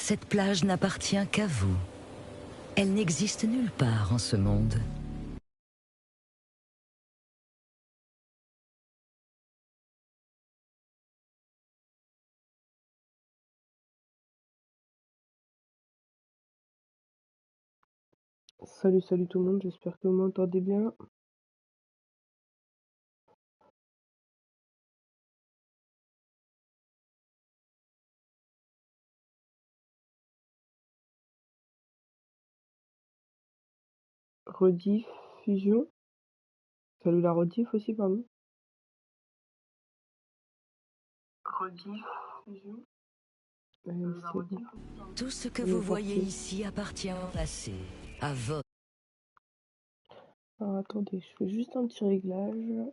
Cette plage n'appartient qu'à vous. Elle n'existe nulle part en ce monde. Salut, salut tout le monde, j'espère que vous m'entendez bien. Rediffusion. Salut la rediff aussi, pardon. Rediffusion. C'est bon. Tout ce que Il est vous voyez parti. ici appartient au passé, à votre. Alors attendez, je fais juste un petit réglage.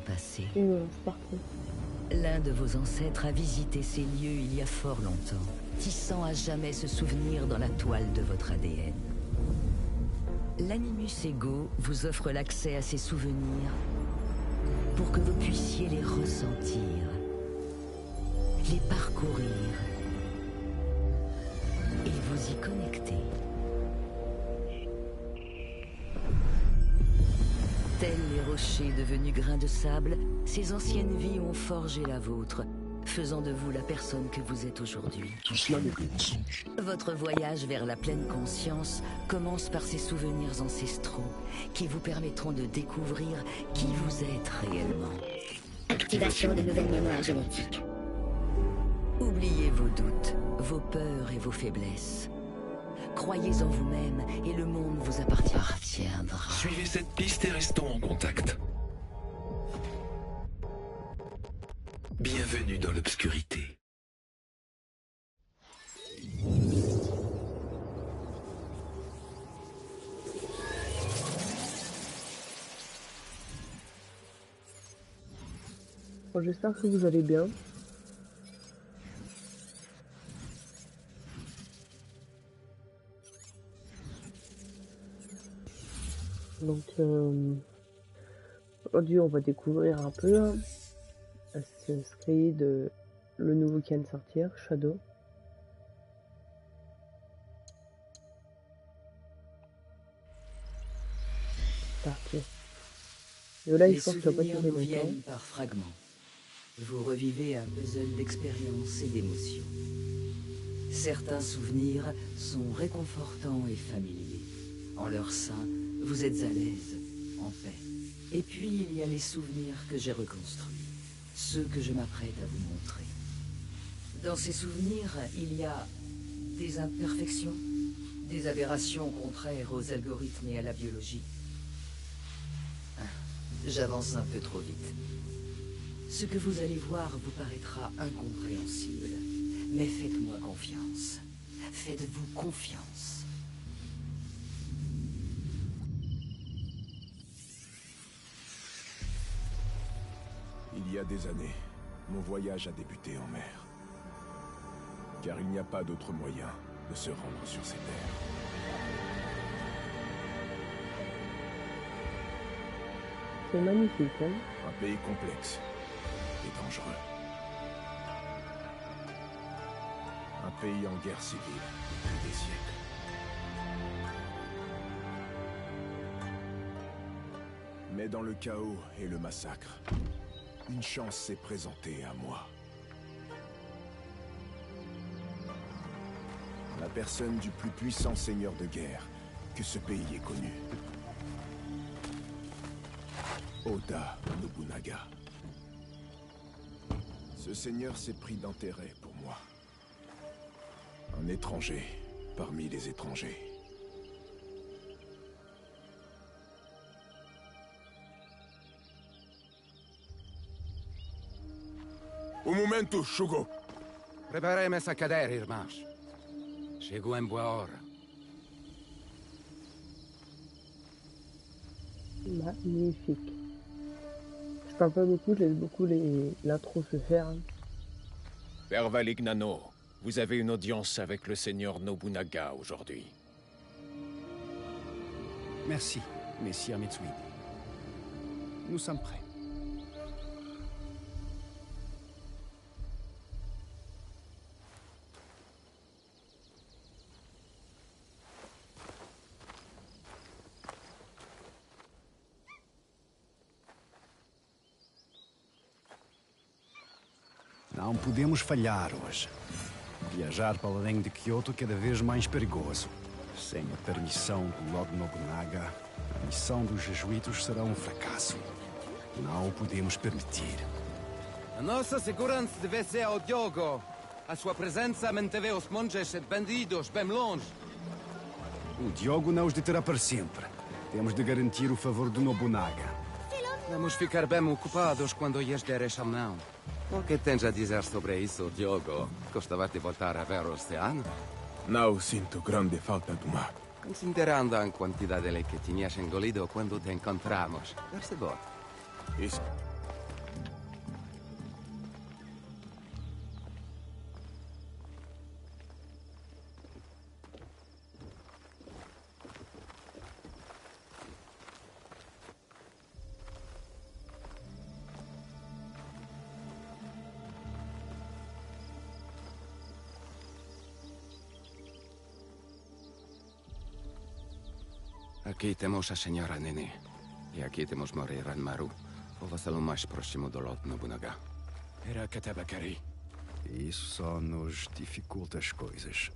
Passé. Et voilà, c'est parti. L'un de vos ancêtres a visité ces lieux il y a fort longtemps, tissant à jamais ce souvenir dans la toile de votre ADN. L'Animus Ego vous offre l'accès à ces souvenirs pour que vous puissiez les ressentir, les parcourir et vous y connecter. Tels les rochers devenus grains de sable, ces anciennes vies ont forgé la vôtre, faisant de vous la personne que vous êtes aujourd'hui. Tout cela n'est que mensonge. Votre voyage vers la pleine conscience commence par ces souvenirs ancestraux qui vous permettront de découvrir qui vous êtes réellement. Activation de nouvelles mémoires génétiques. Oubliez vos doutes, vos peurs et vos faiblesses. Croyez en vous-même et le monde vous appartiendra. Suivez cette piste et restons en contact. Bienvenue dans l'obscurité. Bon, j'espère que vous allez bien. Donc, aujourd'hui, on va découvrir un peu Assassin's Creed, le nouveau qui vient de sortir, Shadow. Parti. Et là, Les je pense que ça va pas souvenirs durer nous longtemps. viennent par fragments. Vous revivez un puzzle d'expériences et d'émotions. Certains souvenirs sont réconfortants et familiers. En leur sein, vous êtes à l'aise, en paix. Et puis, il y a les souvenirs que j'ai reconstruits, ceux que je m'apprête à vous montrer. Dans ces souvenirs, il y a des imperfections, des aberrations contraires aux algorithmes et à la biologie. J'avance un peu trop vite. Ce que vous allez voir vous paraîtra incompréhensible, mais faites-moi confiance. Faites-vous confiance. Il y a des années, mon voyage a débuté en mer. Car il n'y a pas d'autre moyen de se rendre sur ces terres. C'est magnifique, hein? Un pays complexe et dangereux. Un pays en guerre civile depuis des siècles. Mais dans le chaos et le massacre, une chance s'est présentée à moi. La personne du plus puissant seigneur de guerre que ce pays ait connu. Oda Nobunaga. Ce seigneur s'est pris d'intérêt pour moi. Un étranger parmi les étrangers. Un momento, Shugo. Preparem essa cadeira, irmãos. Chegou em boa hora. Magnifique. Je parle pas beaucoup, je laisse beaucoup l'intro se faire. Hein. Père Valignano, vous avez une audience avec le seigneur Nobunaga aujourd'hui. Merci, messire Mitsubi. Nous sommes prêts. Não podemos falhar hoje. Viajar para além de Kyoto cada vez mais perigoso. Sem a permissão do Lord Nobunaga, a missão dos jesuítas será um fracasso. Não o podemos permitir. A nossa segurança deve ser ao Diogo. A sua presença manteve os monges e bandidos bem longe. O Diogo não os deterá para sempre. Temos de garantir o favor do Nobunaga. Vamos ficar bem ocupados quando lhes deres a mão. O que tens a dizer sobre isso, Diogo? Gostava de voltar a ver o oceano? Não sinto grande falta do mar. Considerando a quantidade que tinhas engolido quando te encontramos. Percebo. Isso. Aqui temos a senhora Nene. E aqui temos morir Ranmaru, o vassalo mais próximo do Lord Nobunaga. Era Katabakari. Isso só nos dificulta as coisas.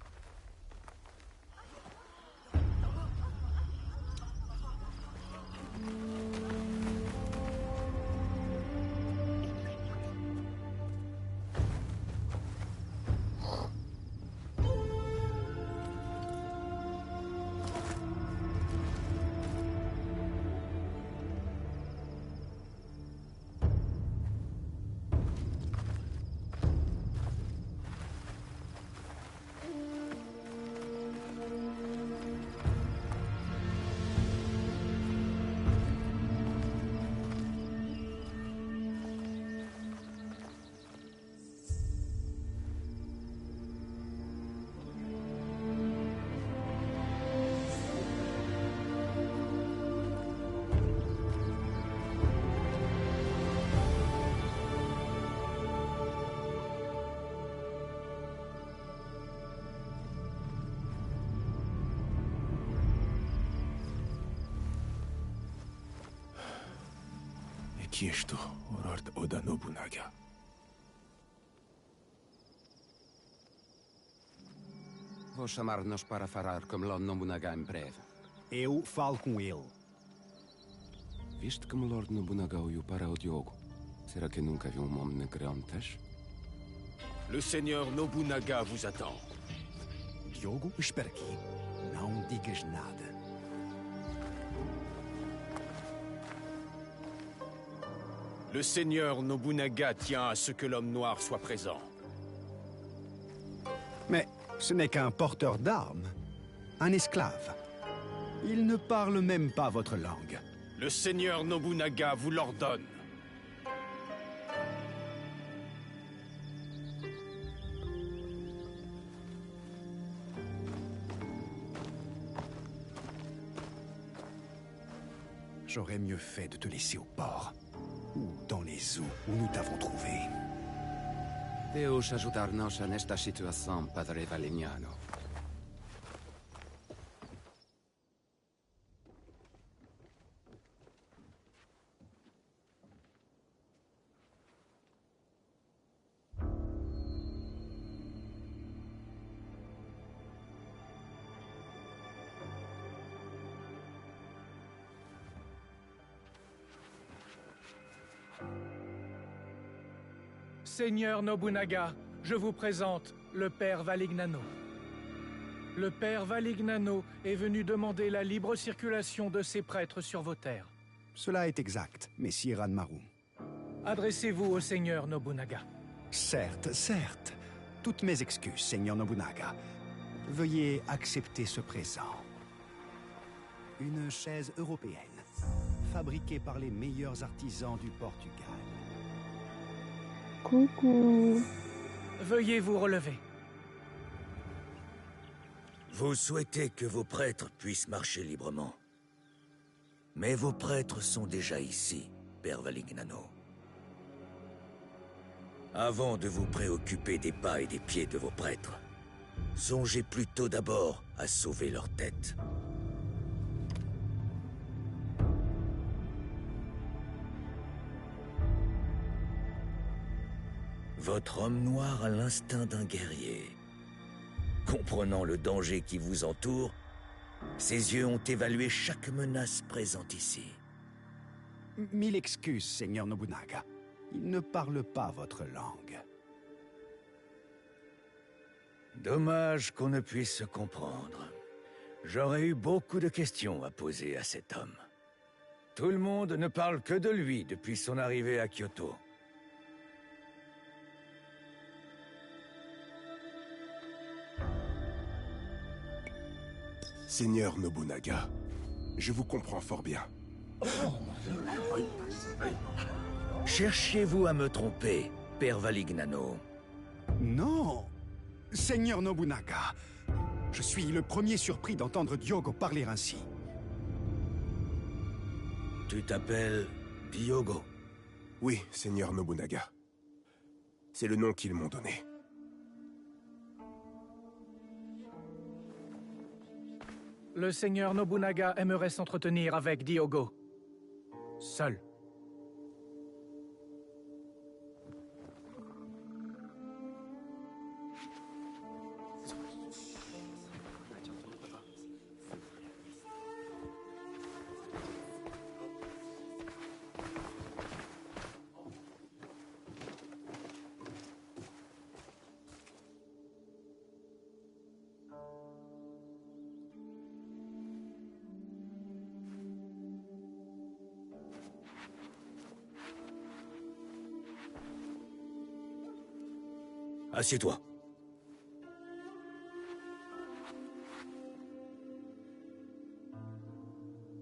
Aqui estou, Lord Oda Nobunaga. Vou chamar-nos para falar com Lord Nobunaga em breve. Eu falo com ele. Viste como Lord Nobunaga olhou para o Diogo? Será que nunca viu um homem negro antes? Le Seigneur Nobunaga vous attend. Diogo, espera aqui. Não digas nada. Le Seigneur Nobunaga tient à ce que l'homme noir soit présent. Mais ce n'est qu'un porteur d'armes. Un esclave. Il ne parle même pas votre langue. Le Seigneur Nobunaga vous l'ordonne. J'aurais mieux fait de te laisser au port. Ou dans les eaux où nous t'avons trouvé. Deus ajudar-nos nesta situação, Padre Valignano. Seigneur Nobunaga, je vous présente le Père Valignano. Le Père Valignano est venu demander la libre circulation de ses prêtres sur vos terres. Cela est exact, Messire Ranmaru. Adressez-vous au Seigneur Nobunaga. Certes, certes. Toutes mes excuses, Seigneur Nobunaga. Veuillez accepter ce présent. Une chaise européenne, fabriquée par les meilleurs artisans du Portugal. Coucou. Veuillez vous relever. Vous souhaitez que vos prêtres puissent marcher librement. Mais vos prêtres sont déjà ici. Père Valignano. Avant de vous préoccuper des pas et des pieds de vos prêtres, songez plutôt d'abord à sauver leur tête. Votre homme noir a l'instinct d'un guerrier. Comprenant le danger qui vous entoure, ses yeux ont évalué chaque menace présente ici. Mille excuses, Seigneur Nobunaga. Il ne parle pas votre langue. Dommage qu'on ne puisse se comprendre. J'aurais eu beaucoup de questions à poser à cet homme. Tout le monde ne parle que de lui depuis son arrivée à Kyoto. Seigneur Nobunaga, je vous comprends fort bien. Cherchiez-vous à me tromper, Père Valignano? Non! Seigneur Nobunaga, je suis le premier surpris d'entendre Diogo parler ainsi. Tu t'appelles Diogo? Oui, Seigneur Nobunaga. C'est le nom qu'ils m'ont donné. Le seigneur Nobunaga aimerait s'entretenir avec Diogo. Seul. Assieds-toi.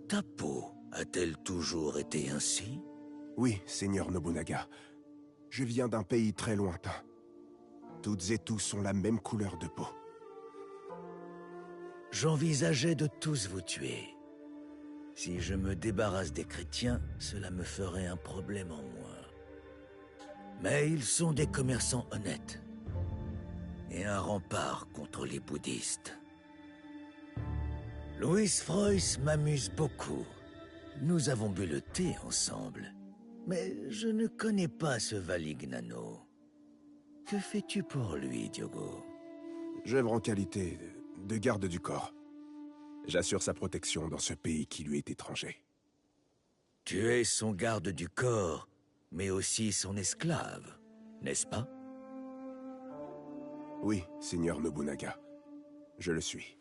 Ta peau a-t-elle toujours été ainsi? Oui, Seigneur Nobunaga. Je viens d'un pays très lointain. Toutes et tous ont la même couleur de peau. J'envisageais de tous vous tuer. Si je me débarrasse des chrétiens, cela me ferait un problème en moins. Mais ils sont des commerçants honnêtes. Et un rempart contre les bouddhistes. Louis Frois m'amuse beaucoup. Nous avons bu le thé ensemble. Mais je ne connais pas ce Valignano. Que fais-tu pour lui, Diogo? J'œuvre en qualité de garde du corps. J'assure sa protection dans ce pays qui lui est étranger. Tu es son garde du corps, mais aussi son esclave, n'est-ce pas? Oui, Seigneur Nobunaga. Je le suis.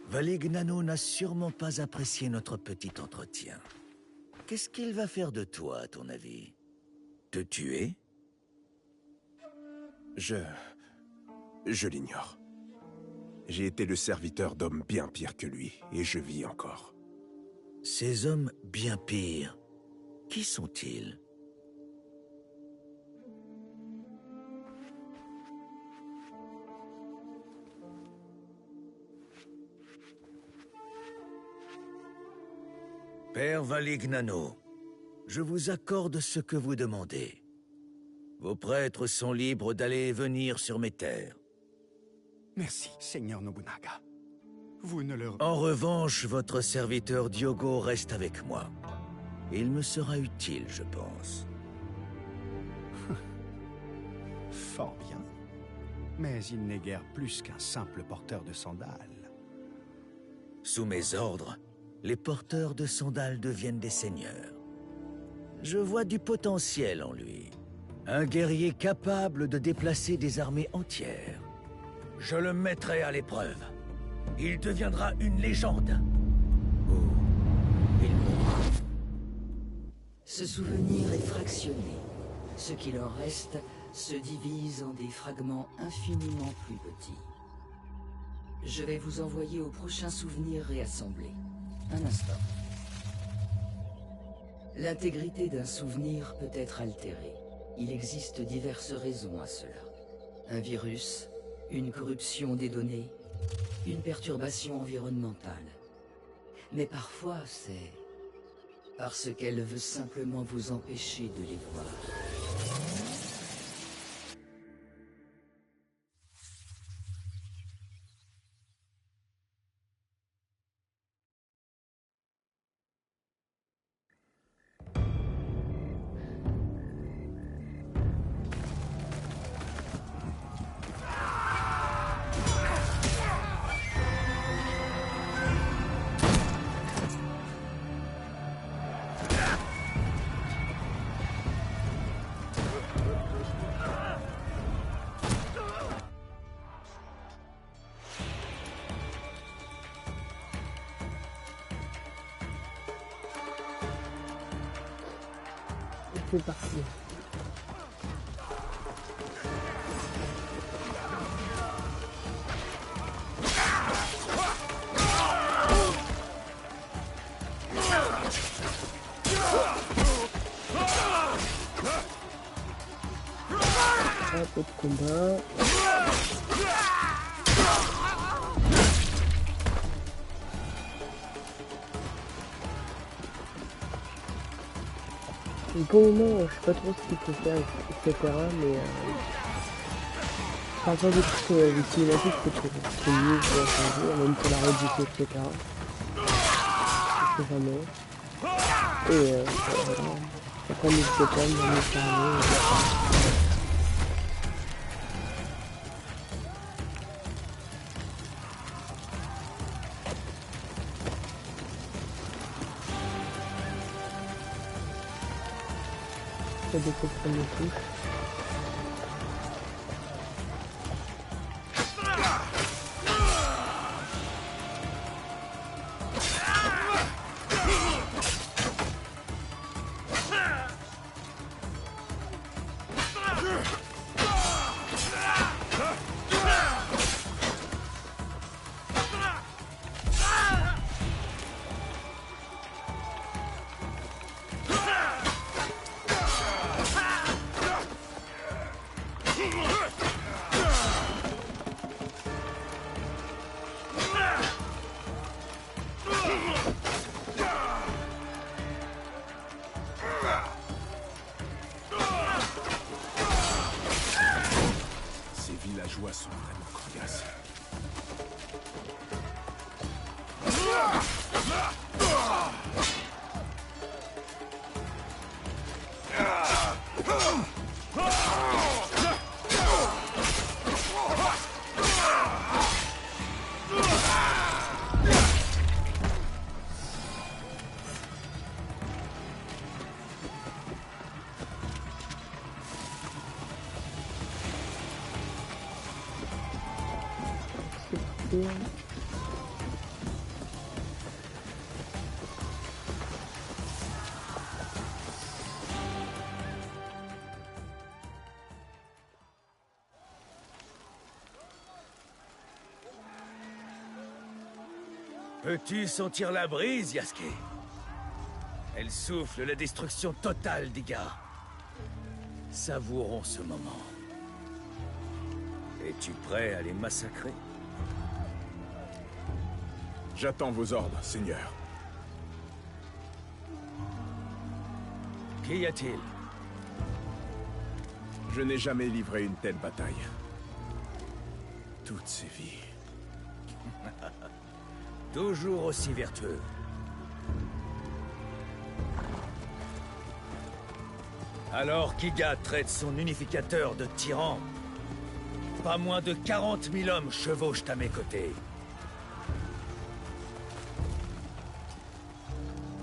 Valignano n'a sûrement pas apprécié notre petit entretien. Qu'est-ce qu'il va faire de toi, à ton avis? Te tuer? Je l'ignore. J'ai été le serviteur d'hommes bien pires que lui, et je vis encore. Ces hommes bien pires, qui sont-ils? Père Valignano, je vous accorde ce que vous demandez. Vos prêtres sont libres d'aller et venir sur mes terres. Merci, Seigneur Nobunaga. Vous ne leur... En revanche, votre serviteur Diogo reste avec moi. Il me sera utile, je pense. Fort bien. Mais il n'est guère plus qu'un simple porteur de sandales. Sous mes ordres, les porteurs de sandales deviennent des seigneurs. Je vois du potentiel en lui. Un guerrier capable de déplacer des armées entières. Je le mettrai à l'épreuve. Il deviendra une légende. Ou il mourra. Ce souvenir est fractionné. Ce qui leur reste se divise en des fragments infiniment plus petits. Je vais vous envoyer au prochain souvenir réassemblé. Un instant. L'intégrité d'un souvenir peut être altérée. Il existe diverses raisons à cela. Un virus, une corruption des données, une perturbation environnementale. Mais parfois, c'est parce qu'elle veut simplement vous empêcher de les voir. C'est parti. Un peu de combat. Pour le moment, je sais pas trop ce qu'il faut faire, etc. Mais par exemple, les cinématiques, c'est mieux pour changer, même pour la réduction, etc. Je sais jamais. Et voilà. Après, n'hésitez pas à me parler. Des premières touches. Sont vraiment coriaces. Peux-tu sentir la brise, Yasuke? Elle souffle la destruction totale des gars. Savourons ce moment. Es-tu prêt à les massacrer? J'attends vos ordres, Seigneur. Qu'y a-t-il? Je n'ai jamais livré une telle bataille. Toutes ces vies. Toujours aussi vertueux. Alors Kiga traite son unificateur de tyran. Pas moins de 40 000 hommes chevauchent à mes côtés.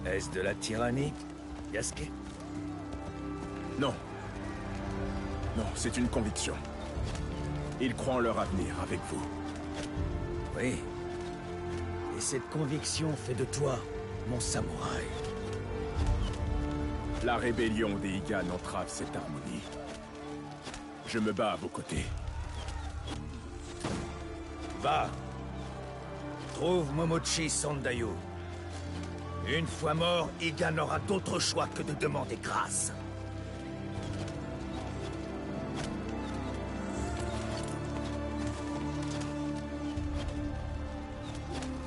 Est-ce de la tyrannie, Yasuke? Non. Non, c'est une conviction. Ils croient en leur avenir avec vous. Oui. Et cette conviction fait de toi mon samouraï. La rébellion des Higan entrave cette harmonie. Je me bats à vos côtés. Va. Trouve Momochi Sandayu. Une fois mort, Higan n'aura d'autre choix que de demander grâce.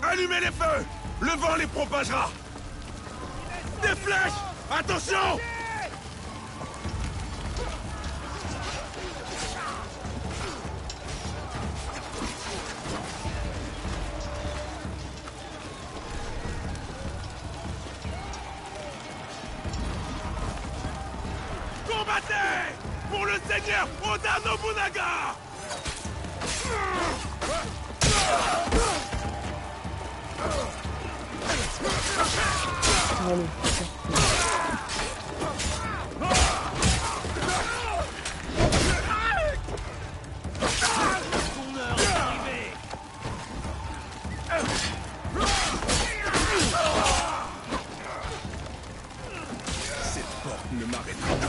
Allumez les feux! Le vent les propagera! Des flèches! Attention! Combattez! Pour le seigneur Oda Nobunaga! Allez. Cette porte ne m'arrêtera pas.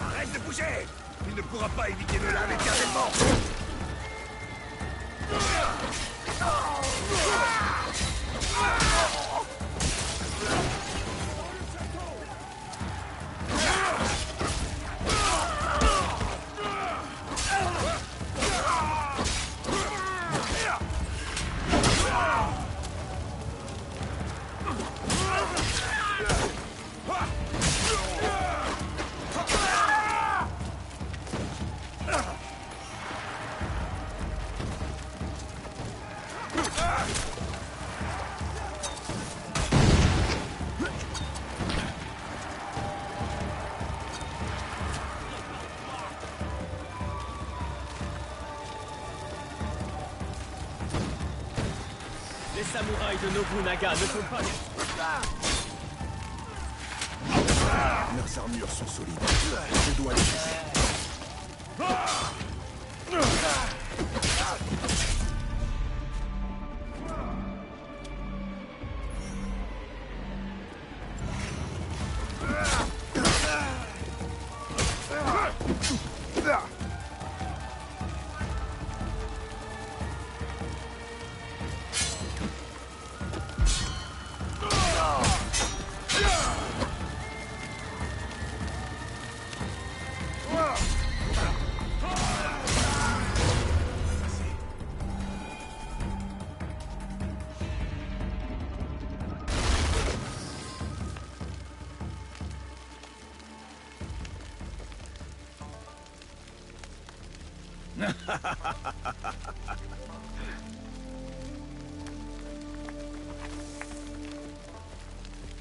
Arrête de bouger! Il ne pourra pas éviter le lave éternellement! Les samouraïs de Nobunaga ne sont pas les... Leurs armures sont solides. Je dois les viser.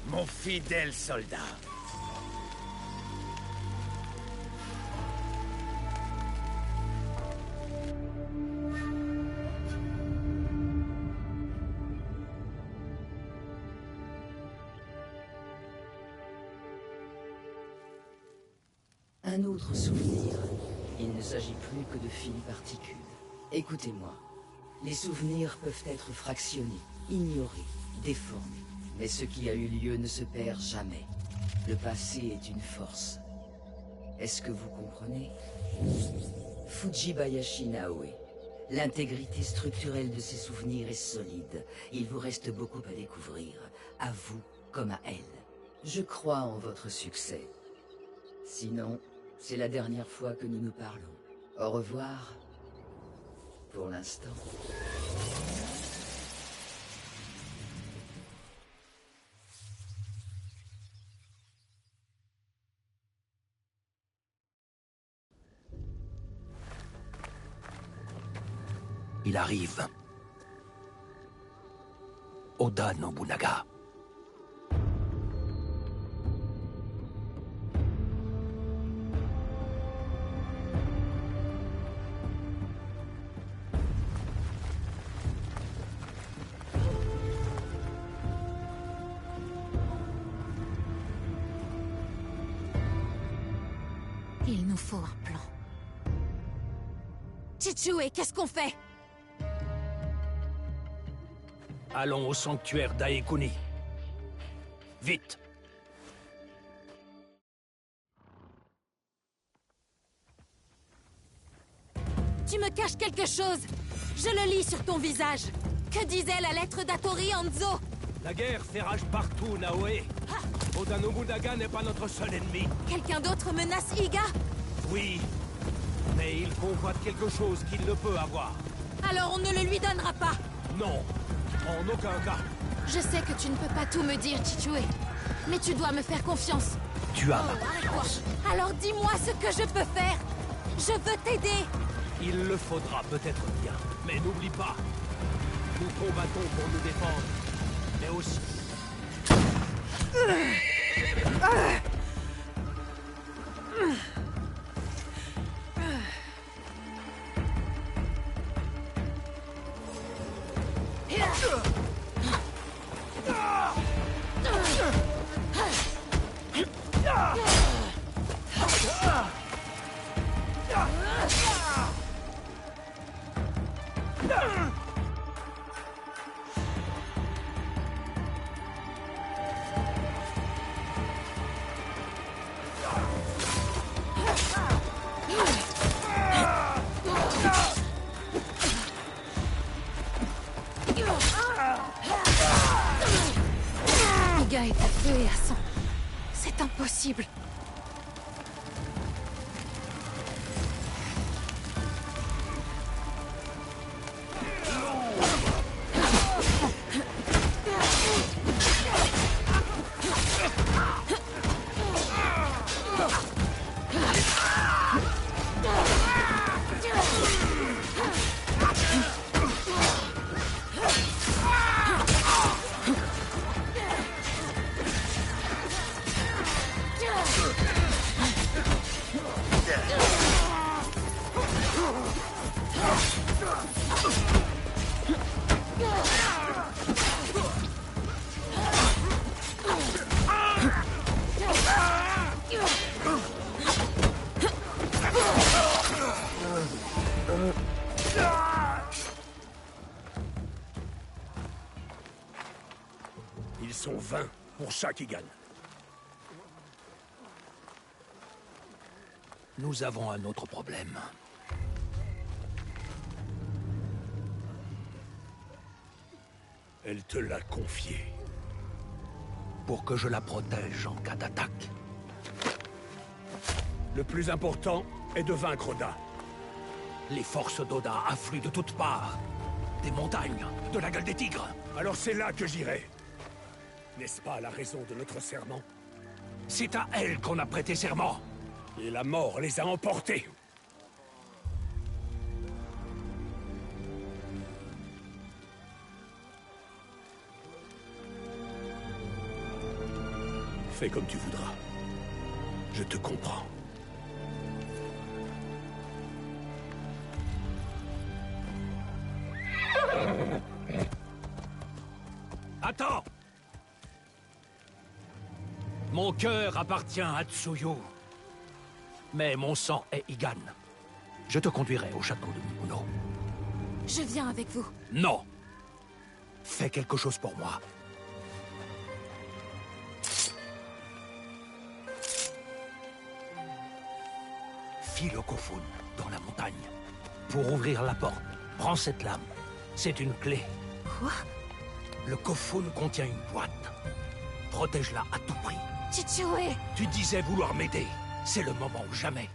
Mon fidèle soldat. Un autre souvenir. Il ne s'agit plus que de fines particules. Écoutez-moi. Les souvenirs peuvent être fractionnés, ignorés, déformés. Mais ce qui a eu lieu ne se perd jamais. Le passé est une force. Est-ce que vous comprenez? Fujibayashi Naoe. L'intégrité structurelle de ses souvenirs est solide. Il vous reste beaucoup à découvrir, à vous comme à elle. Je crois en votre succès. Sinon, c'est la dernière fois que nous nous parlons. Au revoir. Pour l'instant. Il arrive. Oda Nobunaga. Il nous faut un plan. Chichue, qu'est-ce qu'on fait? Allons au sanctuaire d'Aekuni. Vite! Tu me caches quelque chose! Je le lis sur ton visage! Que disait la lettre d'Atori, Hanzo? La guerre fait rage partout, Naoe. Oda Nobunaga n'est pas notre seul ennemi. Quelqu'un d'autre menace Iga? Oui, mais il convoite quelque chose qu'il ne peut avoir. Alors on ne le lui donnera pas. Non, en aucun cas. Je sais que tu ne peux pas tout me dire, Chichue. Mais tu dois me faire confiance. Tu as ma confiance. Alors dis-moi ce que je peux faire. Je veux t'aider. Il le faudra peut-être bien, mais n'oublie pas. Nous combattons pour nous défendre, mais aussi... Iga est à feu et à sang. C'est impossible. Ils sont 20 pour chaque qui gagne. Nous avons un autre problème. Elle te l'a confié. Pour que je la protège en cas d'attaque. Le plus important est de vaincre Oda. Les forces d'Oda affluent de toutes parts. Des montagnes, de la gueule des tigres. Alors c'est là que j'irai. N'est-ce pas la raison de notre serment? C'est à elle qu'on a prêté serment. Et la mort les a emportés. Fais comme tu voudras. Je te comprends. Attends! Mon cœur appartient à Tsuyu. Mais mon sang est Igan. Je te conduirai au château de Mikuno. Je viens avec vous. Non! Fais quelque chose pour moi. File au Kofun, dans la montagne. Pour ouvrir la porte, prends cette lame. C'est une clé. Quoi? Le Kofun contient une boîte. Protège-la à tout prix. Chichue! Tu disais vouloir m'aider. C'est le moment ou jamais.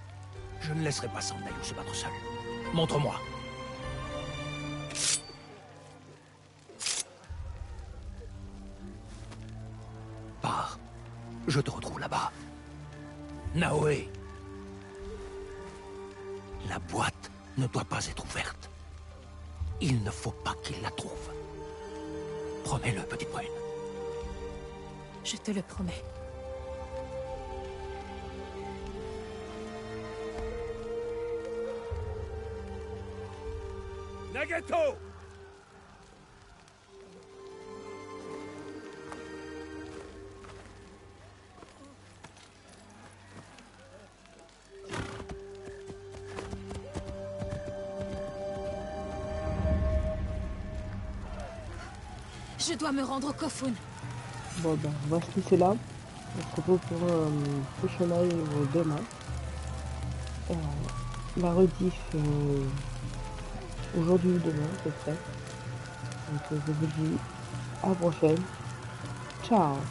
Je ne laisserai pas Sandai se battre seul. Montre-moi. Pars. Je te retrouve là-bas. Naoe. La boîte ne doit pas être ouverte. Il ne faut pas qu'il la trouve. Promets-le, petite brune. Je te le promets. Nagato! Je dois me rendre au Kofun. Bon ben, on va se laisser là. On se retrouve pour un prochain live demain. La rediff aujourd'hui ou demain, à peu près. Donc je vous dis à la prochaine. Ciao.